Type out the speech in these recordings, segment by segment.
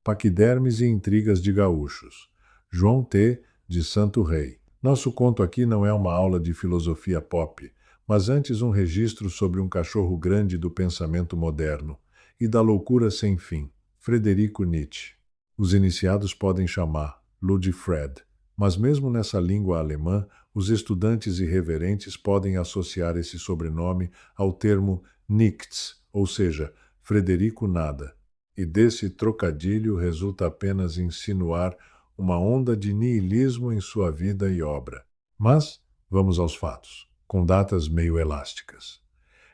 Paquidermes e Intrigas de Gaúchos. João T. de Santo Rei. Nosso conto aqui não é uma aula de filosofia pop, mas antes um registro sobre um cachorro grande do pensamento moderno e da loucura sem fim, Frederico Nietzsche. Os iniciados podem chamar Ludwig, mas mesmo nessa língua alemã, os estudantes irreverentes podem associar esse sobrenome ao termo Nichts, ou seja, Frederico Nada. E desse trocadilho resulta apenas insinuar uma onda de niilismo em sua vida e obra. Mas vamos aos fatos, com datas meio elásticas.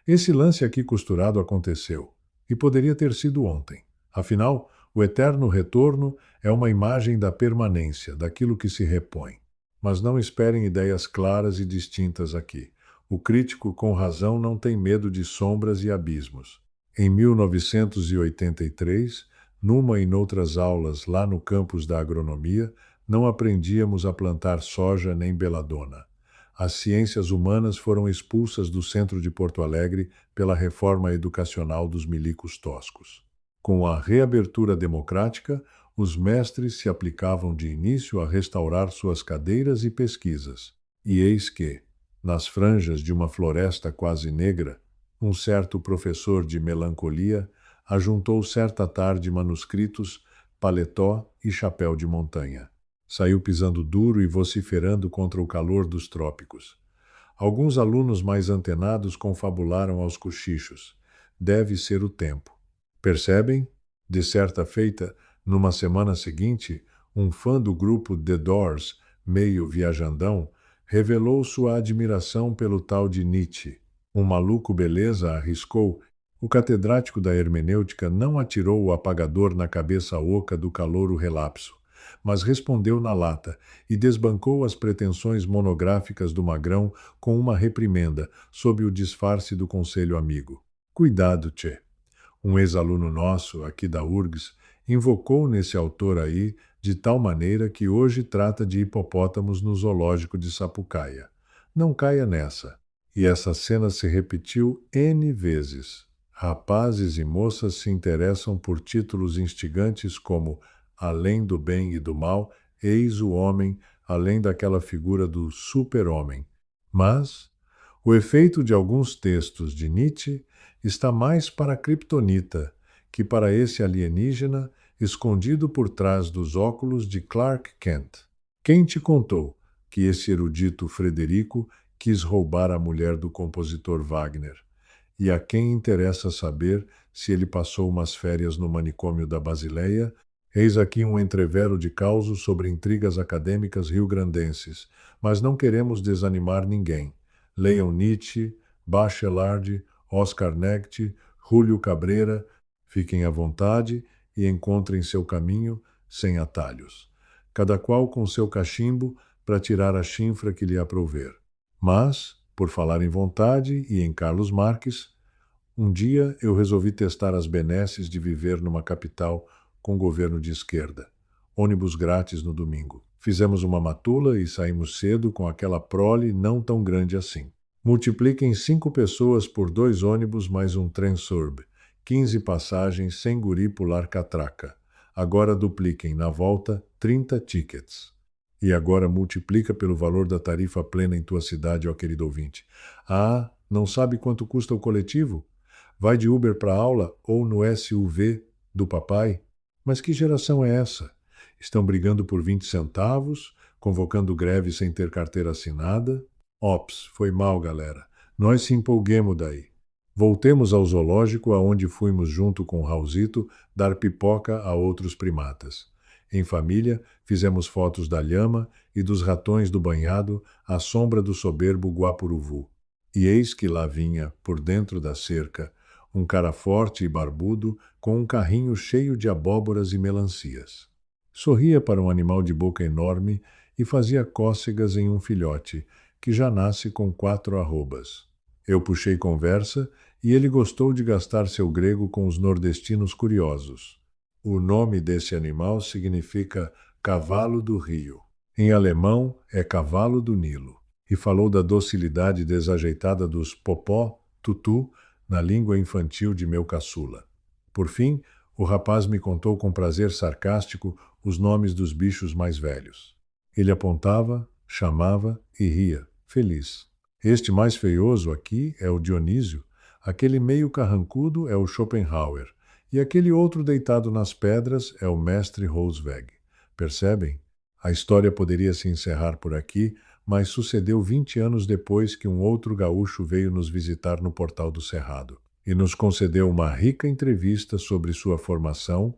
Esse lance aqui costurado aconteceu, e poderia ter sido ontem. Afinal, o eterno retorno é uma imagem da permanência, daquilo que se repõe. Mas não esperem ideias claras e distintas aqui. O crítico, com razão, não tem medo de sombras e abismos. Em 1983, numa e noutras aulas lá no campus da agronomia, não aprendíamos a plantar soja nem beladona. As ciências humanas foram expulsas do centro de Porto Alegre pela reforma educacional dos milicos toscos. Com a reabertura democrática, os mestres se aplicavam de início a restaurar suas cadeiras e pesquisas. E eis que, nas franjas de uma floresta quase negra, um certo professor de melancolia ajuntou certa tarde manuscritos, paletó e chapéu de montanha. Saiu pisando duro e vociferando contra o calor dos trópicos. Alguns alunos mais antenados confabularam aos cochichos. Deve ser o tempo. Percebem? De certa feita, numa semana seguinte, um fã do grupo The Doors, meio viajandão, revelou sua admiração pelo tal de Nietzsche. Um maluco beleza arriscou. O catedrático da hermenêutica não atirou o apagador na cabeça oca do calouro relapso, mas respondeu na lata e desbancou as pretensões monográficas do magrão com uma reprimenda, sob o disfarce do conselho amigo. Cuidado, tchê. Um ex-aluno nosso, aqui da URGS, invocou nesse autor aí de tal maneira que hoje trata de hipopótamos no zoológico de Sapucaia. Não caia nessa. E essa cena se repetiu N vezes. Rapazes e moças se interessam por títulos instigantes como Além do bem e do mal, eis o homem, além daquela figura do super-homem. Mas o efeito de alguns textos de Nietzsche está mais para a kriptonita que para esse alienígena escondido por trás dos óculos de Clark Kent. Quem te contou que esse erudito Frederico quis roubar a mulher do compositor Wagner? E a quem interessa saber se ele passou umas férias no manicômio da Basileia? Eis aqui um entrevero de causos sobre intrigas acadêmicas rio-grandenses, mas não queremos desanimar ninguém. Leiam Nietzsche, Bachelard, Oscar Necht, Júlio Cabreira, fiquem à vontade e encontrem seu caminho sem atalhos. Cada qual com seu cachimbo para tirar a chinfra que lhe aprouver. Mas, por falar em vontade e em Carlos Marques, um dia eu resolvi testar as benesses de viver numa capital com governo de esquerda. Ônibus grátis no domingo. Fizemos uma matula e saímos cedo com aquela prole não tão grande assim. Multipliquem 5 pessoas por 2 ônibus mais um trem surb. 15 passagens sem guri pular catraca. Agora dupliquem, na volta, 30 tickets. E agora multiplica pelo valor da tarifa plena em tua cidade, ó querido ouvinte. Ah, não sabe quanto custa o coletivo? Vai de Uber para aula ou no SUV do papai? Mas que geração é essa? Estão brigando por 20 centavos, convocando greve sem ter carteira assinada? Ops, foi mal, galera. Nós se empolguemos daí. Voltemos ao zoológico aonde fomos junto com Raulzito dar pipoca a outros primatas. Em família, fizemos fotos da lhama e dos ratões do banhado à sombra do soberbo guapuruvu. E eis que lá vinha, por dentro da cerca, um cara forte e barbudo com um carrinho cheio de abóboras e melancias. Sorria para um animal de boca enorme e fazia cócegas em um filhote, que já nasce com 4 arrobas. Eu puxei conversa e ele gostou de gastar seu grego com os nordestinos curiosos. O nome desse animal significa cavalo do rio. Em alemão é cavalo do Nilo. E falou da docilidade desajeitada dos popó, tutu, na língua infantil de meu caçula. Por fim, O rapaz me contou com prazer sarcástico os nomes dos bichos mais velhos. Ele apontava, chamava e ria, feliz. Este mais feioso aqui é o Dionísio, aquele meio carrancudo é o Schopenhauer, e aquele outro deitado nas pedras é o mestre Rosweg. Percebem? A história poderia se encerrar por aqui, mas sucedeu 20 anos depois que um outro gaúcho veio nos visitar no Portal do Cerrado e nos concedeu uma rica entrevista sobre sua formação,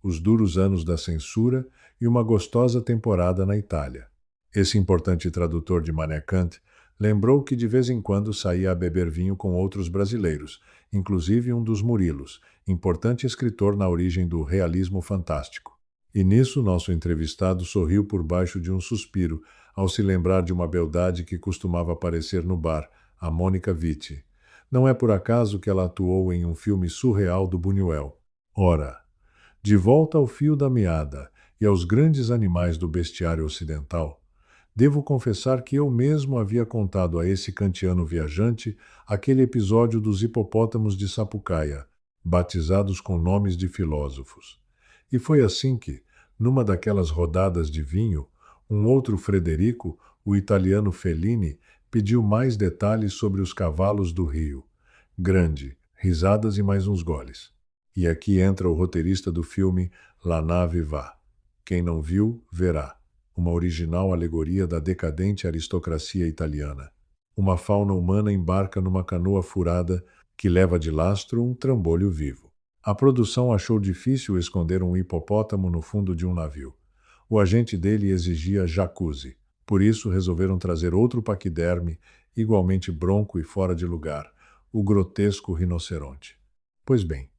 os duros anos da censura e uma gostosa temporada na Itália. Esse importante tradutor de Mané Kant lembrou que de vez em quando saía a beber vinho com outros brasileiros, inclusive um dos Murilos, importante escritor na origem do realismo fantástico. E nisso nosso entrevistado sorriu por baixo de um suspiro, ao se lembrar de uma beldade que costumava aparecer no bar, a Mônica Vitti. Não é por acaso que ela atuou em um filme surreal do Buñuel. Ora, de volta ao fio da meada e aos grandes animais do bestiário ocidental, devo confessar que eu mesmo havia contado a esse kantiano viajante aquele episódio dos hipopótamos de Sapucaia, batizados com nomes de filósofos. E foi assim que, numa daquelas rodadas de vinho, um outro Frederico, o italiano Fellini, pediu mais detalhes sobre os cavalos do Rio. Grande, risadas e mais uns goles. E aqui entra o roteirista do filme La Nave Va. Quem não viu, verá. Uma original alegoria da decadente aristocracia italiana. Uma fauna humana embarca numa canoa furada que leva de lastro um trambolho vivo. A produção achou difícil esconder um hipopótamo no fundo de um navio. O agente dele exigia jacuzzi. Por isso resolveram trazer outro paquiderme, igualmente bronco e fora de lugar, o grotesco rinoceronte. Pois bem,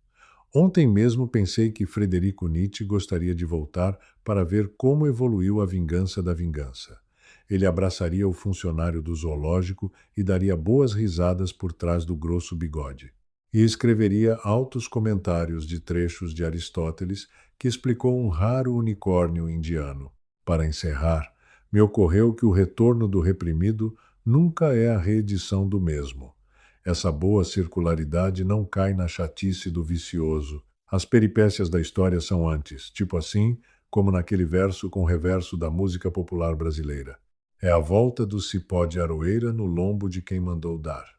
ontem mesmo pensei que Frederico Nietzsche gostaria de voltar para ver como evoluiu a vingança da vingança. Ele abraçaria o funcionário do zoológico e daria boas risadas por trás do grosso bigode. E escreveria altos comentários de trechos de Aristóteles que explicou um raro unicórnio indiano. Para encerrar, me ocorreu que o retorno do reprimido nunca é a reedição do mesmo. Essa boa circularidade não cai na chatice do vicioso. As peripécias da história são antes, tipo assim, como naquele verso com reverso da música popular brasileira. É a volta do cipó de aroeira no lombo de quem mandou dar.